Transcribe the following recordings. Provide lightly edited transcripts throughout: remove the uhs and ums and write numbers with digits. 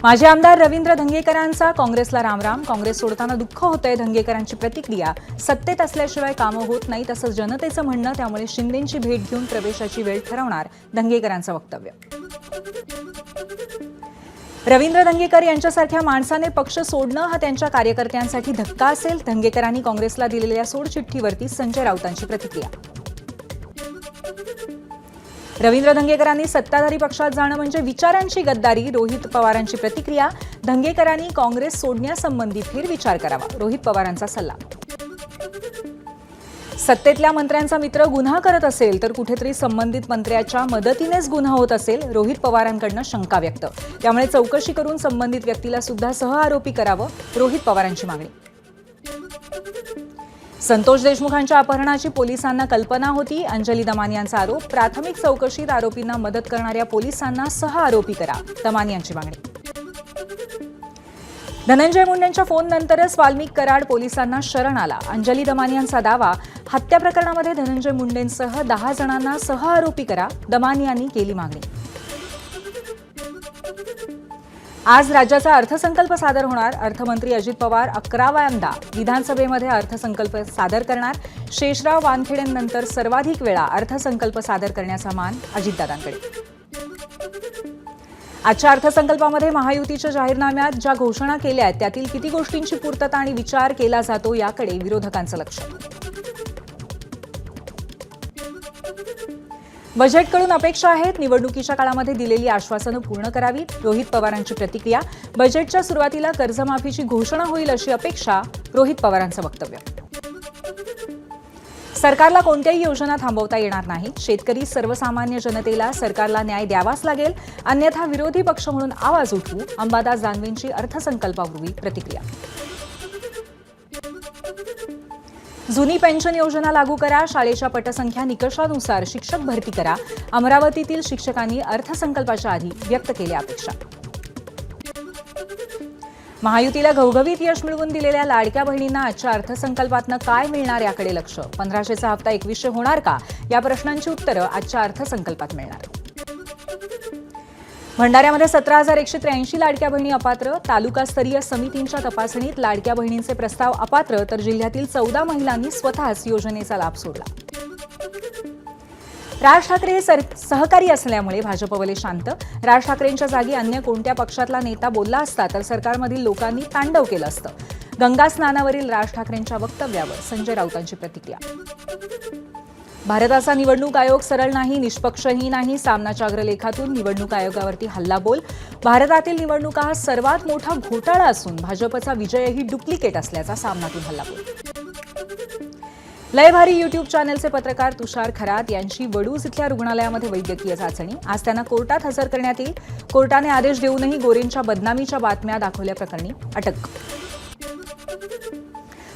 माजी आमदार रवींद्र धंगेकरांचा काँग्रेसला रामराम. काँग्रेस सोडताना दुःख होतंय. धंगेकरांची प्रतिक्रिया. सत्तेत असल्याशिवाय कामं होत नाही तसंच जनतेचं म्हणणं, त्यामुळे शिंदेंची भेट घेऊन प्रवेशाची वेळ ठरवणार, धंगेकरांचं वक्तव्य. रवींद्र धंगेकर यांच्यासारख्या माणसाने पक्ष सोडणं हा त्यांच्या कार्यकर्त्यांसाठी धक्का असेल. धंगेकरांनी काँग्रेसला दिलेल्या सोडचिठ्ठीवरती संजय राऊतांची प्रतिक्रिया. रवींद्र धंगेकरांनी सत्ताधारी पक्षात जाणं म्हणजे विचारांची गद्दारी. रोहित पवारांची प्रतिक्रिया. धंगेकरांनी काँग्रेस सोडण्यासंबंधी फेरविचार करावा, रोहित पवारांचा सल्ला. सत्तेतल्या मंत्र्यांचा मित्र गुन्हा करत असेल तर कुठेतरी संबंधित मंत्र्याच्या मदतीनेच गुन्हा होत असेल, रोहित पवारांकडनं शंका व्यक्त. त्यामुळे चौकशी करून संबंधित व्यक्तीला सुद्धा सहआरोपी करावं, रोहित पवारांची मागणी. संतोष देशमुखांच्या अपहरणाची पोलिसांना कल्पना होती, अंजली दमानी यांचा आरोप. प्राथमिक चौकशीत आरोपींना मदत करणाऱ्या पोलिसांना सहआरोपी करा, दमानी यांची मागणी. धनंजय मुंडेंच्या फोननंतरच वाल्मिक कराड पोलिसांना शरण आला, अंजली दमानी यांचा दावा. हत्या प्रकरणामध्ये धनंजय मुंडेंसह 10 जणांना सहआरोपी करा, दमानी यांनी केली मागणी. आज राज्याचा अर्थसंकल्प सादर होणार. अर्थमंत्री अजित पवार 11व्यांदा विधानसभेमध्ये अर्थसंकल्प सादर करणार. शेषराव वानखेडेंनंतर सर्वाधिक वेळा अर्थसंकल्प सादर करण्याचा मान अजितदादांकडे. आजच्या अर्थसंकल्पामध्ये महायुतीच्या जाहीरनाम्यात ज्या घोषणा केल्या आहेत त्यातील किती गोष्टींची पूर्तता आणि विचार केला जातो याकडे विरोधकांचं लक्ष. बजेटकडून अपेक्षा आहेत. निवडणुकीच्या काळामध्ये दिलेली आश्वासनं पूर्ण करावीत, रोहित पवारांची प्रतिक्रिया. बजेटच्या सुरुवातीला कर्जमाफीची घोषणा होईल अशी अपेक्षा, रोहित पवारांचं वक्तव्य. सरकारला कोणत्याही योजना थांबवता येणार नाहीत. शेतकरी सर्वसामान्य जनतेला सरकारला न्याय द्यावाच लागेल, अन्यथा विरोधी पक्ष म्हणून आवाज उठवू, अंबादास दानवेंची अर्थसंकल्पापूर्वी प्रतिक्रिया. जुनी पेन्शन योजना लागू करा. शाळेच्या पटसंख्या निकषानुसार शिक्षक भरती करा. अमरावतीतील शिक्षकांनी अर्थसंकल्पाच्या आधी व्यक्त केल्या अपेक्षा. महायुतीला घवघवीत यश मिळवून दिलेल्या लाडक्या बहिणींना आजच्या अर्थसंकल्पातनं काय मिळणार याकडे लक्ष. 1500चा हप्ता 2100 होणार का, या प्रश्नांची उत्तरं आजच्या अर्थसंकल्पात मिळणार. भंडाऱ्यामध्ये 17,183 लाडक्या बहिणी अपात्र. तालुकास्तरीय समितींच्या तपासणीत लाडक्या बहिणींचे प्रस्ताव अपात्र, तर जिल्ह्यातील 14 महिलांनी स्वतःच योजनेचा लाभ सोडला. राज ठाकरे हे सहकारी असल्यामुळे भाजपवाले शांत. राज ठाकरेंच्या जागी अन्य कोणत्या पक्षातला नेता बोलला असता तर सरकारमधील लोकांनी तांडव केलं असतं. गंगा स्नानावरील राज ठाकरेंच्या वक्तव्यावर संजय राऊतांची प्रतिक्रिया. भारताचा निवडणूक आयोग सरळ नाही, निष्पक्षही नाही. सामनाच्या अग्रलेखातून निवडणूक आयोगावरती हल्लाबोल. भारतातील निवडणुका हा सर्वात मोठा घोटाळा असून भाजपचा विजयही डुप्लिकेट असल्याचा सामनातून हल्लाबोल. लय भारी युट्यूब चॅनलचे पत्रकार तुषार खरात यांची वडूज इथल्या रुग्णालयामध्ये वैद्यकीय चाचणी. आज त्यांना कोर्टात हजर करण्यात येईल. कोर्टाने आदेश देऊनही गोरेंच्या बदनामीच्या बातम्या दाखवल्याप्रकरणी अटक.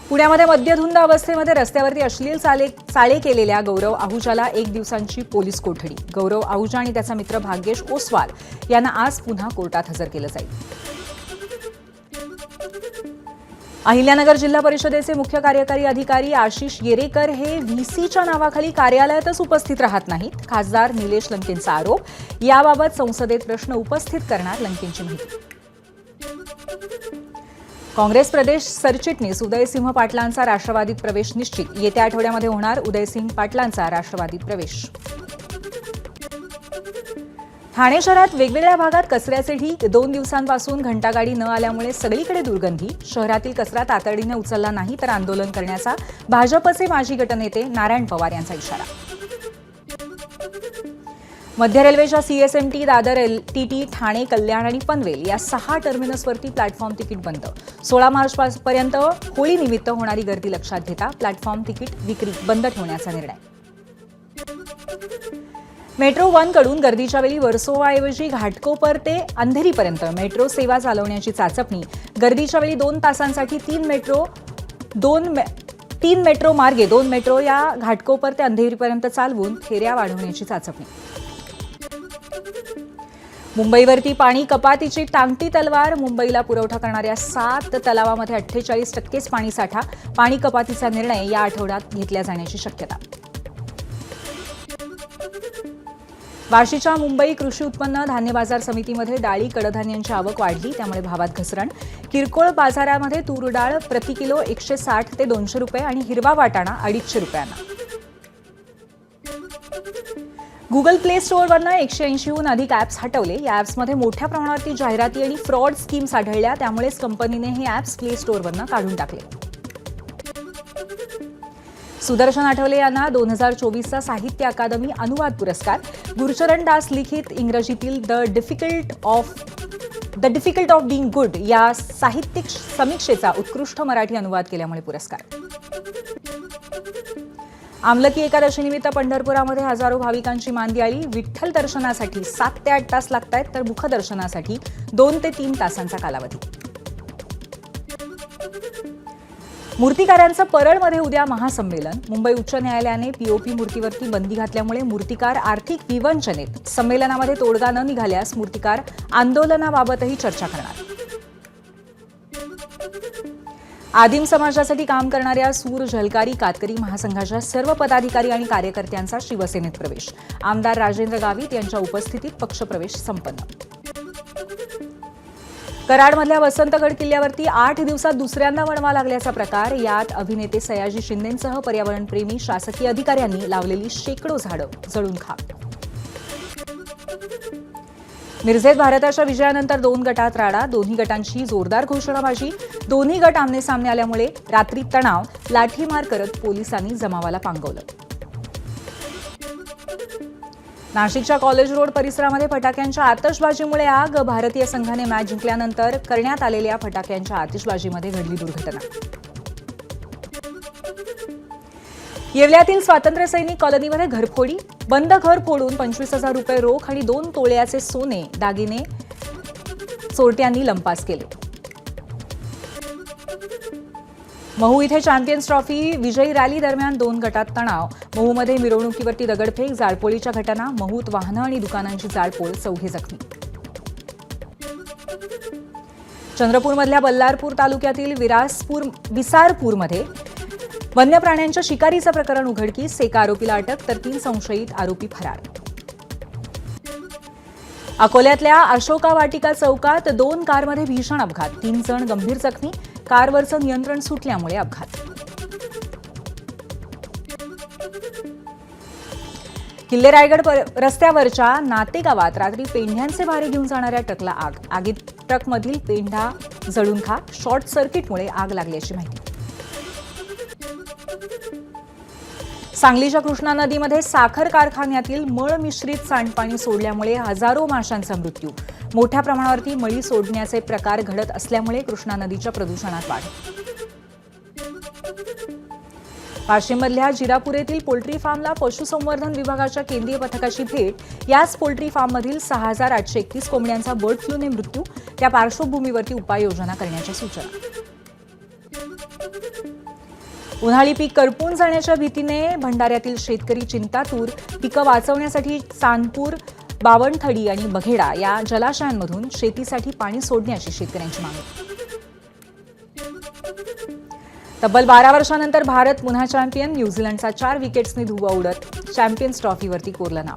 पुण्यामध्ये मद्यधुंद अवस्थेमध्ये रस्त्यावरती अश्लील चाळे केलेल्या गौरव आहुजाला 1 दिवसांची पोलीस कोठडी. गौरव आहुजा आणि त्याचा मित्र भाग्येश ओसवाल यांना आज पुन्हा कोर्टात हजर केलं जाईल. अहिल्यानगर जिल्हा परिषदेचे मुख्य कार्यकारी अधिकारी आशिष येरेकर हे व्हीसीच्या नावाखाली कार्यालयातच उपस्थित राहत नाहीत. खासदार निलेश लंकेंचा आरोप. याबाबत संसदेत प्रश्न उपस्थित करणार लंकेंची माहिती. काँग्रेस प्रदेश सरचिटणीस उदयसिंह पाटलांचा राष्ट्रवादीत प्रवेश निश्चित. येत्या आठवड्यामध्ये होणार उदयसिंह पाटलांचा राष्ट्रवादीत प्रवेश. ठाणे शहरात वेगवेगळ्या भागात कचऱ्याचे ढीग. 2 दिवसांपासून घंटागाडी न आल्यामुळे सगळीकडे दुर्गंधी. शहरातील कचरा तातडीने उचलला नाही तर आंदोलन करण्याचा भाजपचे माजी गटनेते नारायण पवार यांचा इशारा. मध्य रेल्वेच्या सीएसएमटी, दादर, एलटीटी, ठाणे, कल्याण आणि पनवेल या 6 टर्मिनसवरती प्लॅटफॉर्म तिकीट बंद. 16 मार्चपर्यंत होळीनिमित्त होणारी गर्दी लक्षात घेता प्लॅटफॉर्म तिकीट विक्री बंद ठेवण्याचा निर्णय. मेट्रो 1 कडून गर्दीच्या वेळी वर्सोवाऐवजी घाटकोपर ते अंधेरीपर्यंत मेट्रो सेवा चालवण्याची चाचपणी. गर्दीच्या वेळी 2 तासांसाठी 3 मेट्रो मार्गे 2 मेट्रो या घाटकोपर ते अंधेरीपर्यंत चालवून फेऱ्या वाढवण्याची चाचपणी. मुंबईवरती पाणी कपातीची टांगती तलवार. मुंबईला पुरवठा करणाऱ्या 7 तलावामध्ये 48% पाणीसाठा. पाणी कपातीचा निर्णय या आठवड्यात घेतला जाण्याची शक्यता. वाशीच्या मुंबई कृषी उत्पन्न धान्य बाजार समितीमध्ये डाळी कडधान्यांची आवक वाढली, त्यामुळे भावात घसरण. किरकोळ बाजारामध्ये तूर डाळ प्रति किलो 160 ते 200 रुपये आणि हिरवा वाटाणा 250 रुपयांना. गुगल प्ले स्टोअरवरनं 180हून अधिक ॲप्स हटवले. या ॲप्समध्ये मोठ्या प्रमाणावरती जाहिराती आणि फ्रॉड स्कीम्स आढळल्या, त्यामुळेच कंपनीने हे ॲप्स प्ले स्टोअरवरनं काढून टाकले. सुदर्शन आठवले यांना 2024चा साहित्य अकादमी अनुवाद पुरस्कार. गुरचरण दास लिखित इंग्रजीतील the difficult of being good या साहित्यिक समीक्षेचा उत्कृष्ट मराठी अनुवाद केल्यामुळे पुरस्कार. आमलकी एकादशीनिमित्त पंढरपुरामध्ये हजारो भाविकांची मांदी आली. विठ्ठल दर्शनासाठी 7 ते 8 तास लागतायत, तर मुखदर्शनासाठी 2 ते 3 तासांचा कालावधी. मूर्तिकारांचं परळमध्ये उद्या महासंमेलन. मुंबई उच्च न्यायालयाने पीओपी मूर्तीवरती बंदी घातल्यामुळे मूर्तिकार आर्थिक विवंचनेत. संमेलनामध्ये तोडगा न निघाल्यास मूर्तिकार आंदोलनाबाबतही चर्चा करणार. आदिम समाजासाठी काम करणाऱ्या सूर, झलकारी, कातकरी महासंघाच्या सर्व पदाधिकारी आणि कार्यकर्त्यांचा शिवसेनेत प्रवेश. आमदार राजेंद्र गावित यांच्या उपस्थितीत पक्षप्रवेश संपन्न. कराडमधल्या वसंतगड किल्ल्यावरती 8 दिवसात दुसऱ्यांदा वणवा लागल्याचा प्रकार. यात अभिनेते सयाजी शिंदेंसह पर्यावरणप्रेमी शासकीय अधिकाऱ्यांनी लावलेली शेकडो झाडं जळून खाक. मिरजेत भारताच्या विजयानंतर 2 गटात राडा. दोन्ही गटांची जोरदार घोषणाबाजी. दोन्ही गट आमनेसामने आल्यामुळे रात्री तणाव. लाठीमार करत पोलिसांनी जमावाला पांगवलं. नाशिकच्या कॉलेज रोड परिसरामध्ये फटाक्यांच्या आतषबाजीमुळे आग. भारतीय संघाने मॅच जिंकल्यानंतर करण्यात आलेल्या फटाक्यांच्या आतिषबाजीमध्ये घडली दुर्घटना. येवल्यातील स्वातंत्र्य सैनिक कॉलनीमध्ये घरफोडी. बंद घर फोडून 25,000 रुपये रोख आणि 2 तोळ्याचे सोने दागिने चोरट्यांनी लंपास केले. महू इथे चॅम्पियन्स ट्रॉफी विजयी रॅली दरम्यान 2 गटात तणाव. महूमध्ये मिरवणुकीवरती दगडफेक, जाळपोळीच्या घटना. महूत वाहनं आणि दुकानांची जाळपोळ, 4 जखमी. चंद्रपूरमधल्या बल्लारपूर तालुक्यातील विसारपूरमध्ये वन्य प्राण्यांच्या शिकारीचं प्रकरण उघडकीस. 1 आरोपीला अटक तर 3 संशयित आरोपी फरार. अकोल्यातल्या अशोका वाटिका चौकात 2 कारमध्ये भीषण अपघात. 3 जण गंभीर जखमी. कारवरचं नियंत्रण सुटल्यामुळे अपघात. किल्ले रायगड रस्त्यावरच्या नाते गावात रात्री पेंढ्यांचे भारे घेऊन जाणाऱ्या ट्रकला आग. आगीत ट्रकमधील पेंढा जळून खाक. शॉर्ट सर्किटमुळे आग लागल्याची माहिती. सांगलीच्या कृष्णा नदीमध्ये साखर कारखान्यातील मळ मिश्रित सांडपाणी सोडल्यामुळे हजारो माशांचा मृत्यू. मोठ्या प्रमाणावरती मळी सोडण्याचे प्रकार घडत असल्यामुळे कृष्णा नदीच्या प्रदूषणात वाढ. वाशिममधल्या जिरापुर पोल्ट्री फार्मला पशुसंवर्धन विभागाच्या केंद्रीय पथकाची भेट. याच पोल्ट्री फार्ममधील 6,831 कोंबड्यांचा बर्ड फ्लूने मृत्यू. त्या पार्श्वभूमीवरती उपाययोजना करण्याच्या सूचना. उन्हाळी पीक करपून जाण्याच्या भीतीने भंडाऱ्यातील शेतकरी चिंतातूर. पिकं वाचवण्यासाठी चांदपूर, बावनथडी आणि बघेडा या जलाशयांमधून शेतीसाठी पाणी सोडण्याची शेतकऱ्यांची मागणी. तब्बल 12 वर्षांनंतर भारत पुन्हा चॅम्पियन. न्यूझीलंडचा 4 विकेट्सनी धुव्वा उडत चॅम्पियन्स ट्रॉफीवरती कोरलं नाव.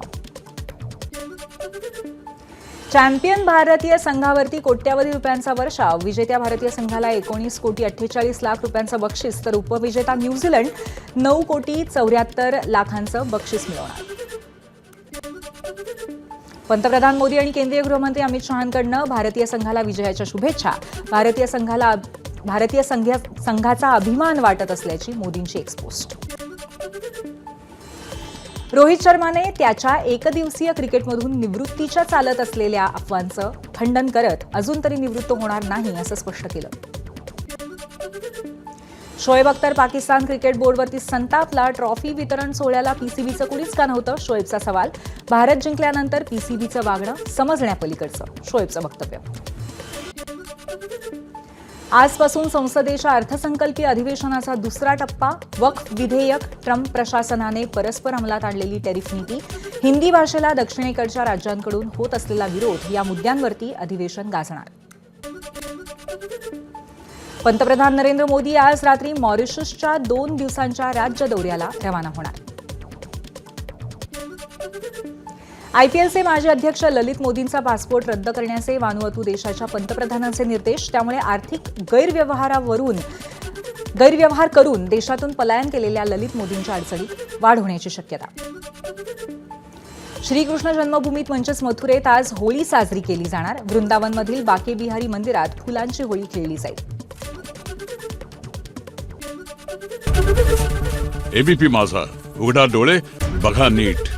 चॅम्पियन भारतीय संघावरती कोट्यावधी रुपयांचा वर्षाव. विजेत्या भारतीय संघाला 19,48,00,000 रुपयांचं बक्षीस, तर उपविजेता न्यूझीलंड 9,74,00,000 बक्षीस मिळवणार. पंतप्रधान मोदी आणि केंद्रीय गृहमंत्री अमित शहांकडनं भारतीय संघाला विजयाच्या शुभेच्छा. भारतीय संघाचा अभिमान वाटत असल्याची मोदींची एक्सपोस्ट. रोहित शर्माने त्याच्या एकदिवसीय क्रिकेटमधून निवृत्तीच्या चालत असलेल्या अफवांचं खंडन करत अजून तरी निवृत्त होणार नाही असं स्पष्ट केलं. शोएब अख्तर पाकिस्तान क्रिकेट बोर्डवरती संतापला. ट्रॉफी वितरण सोहळ्याला पीसीबीचं कुणीच का नव्हतं? शोएबचा सवाल. भारत जिंकल्यानंतर पीसीबीचं वागणं समजण्यापलीकडचं, शोएबचं वक्तव्य. आजपासून संसदेच्या अर्थसंकल्पीय अधिवेशनाचा दुसरा टप्पा. वक्फ विधेयक, ट्रम्प प्रशासनाने परस्पर अंमलात आणलेली टॅरिफ नीती, हिंदी भाषेला दक्षिणेकडच्या राज्यांकडून होत असलेला विरोध या मुद्द्यांवरती अधिवेशन गाजणार. पंतप्रधान नरेंद्र मोदी आज रात्री मॉरिशसच्या 2 दिवसांच्या राज्य दौऱ्याला रवाना होणार. आयपीएलचे माजी अध्यक्ष ललित मोदींचा पासपोर्ट रद्द करण्याचे वानुअतू देशाच्या पंतप्रधानांचे निर्देश. त्यामुळे आर्थिक गैरव्यवहार करून देशातून पलायन केलेल्या ललित मोदींच्या अडचणीत वाढ होण्याची शक्यता. श्रीकृष्ण जन्मभूमीत म्हणजेच मथुरेत आज होळी साजरी केली जाणार. वृंदावनमधील बाके बिहारी मंदिरात फुलांची होळी खेळली जाईल. एबीपी माझा, उघडा डोळे बघा नीट.